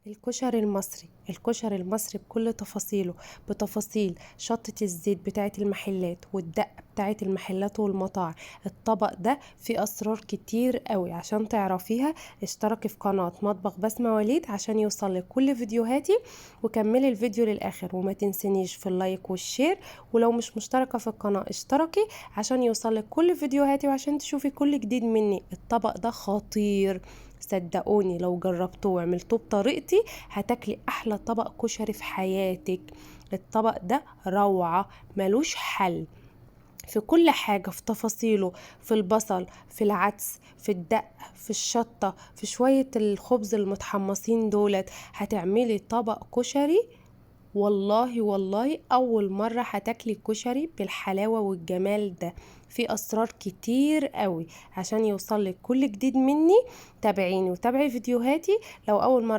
الكشري المصري، الكشري المصري بكل تفاصيله، بتفاصيل شطة الزيت بتاعة المحلات والدقة بتاعة المحلات والمطاعم. الطبق ده فيه اسرار كتير قوي، عشان تعرفيها اشتركي في قناة مطبخ بسمة وليد عشان يوصلك كل فيديوهاتي، وكملي الفيديو للاخر وما تنسنيش في اللايك والشير. ولو مش مشتركة في القناة اشتركي عشان يوصلك كل فيديوهاتي وعشان تشوفي كل جديد مني. الطبق ده خطير، صدقوني لو جربتوه وعملتوه بطريقتي هتاكلي احلى طبق كشري في حياتك. الطبق ده روعة، ملوش حل في كل حاجة، في تفاصيله، في البصل، في العدس، في الدقة، في الشطة، في شوية الخبز المتحمصين دولت. هتعملي طبق كشري والله والله اول مرة هتاكلي كشري بالحلاوة والجمال ده. في اسرار كتير قوي عشان يوصلك كل جديد مني. تابعيني وتابعي فيديوهاتي. لو اول مرة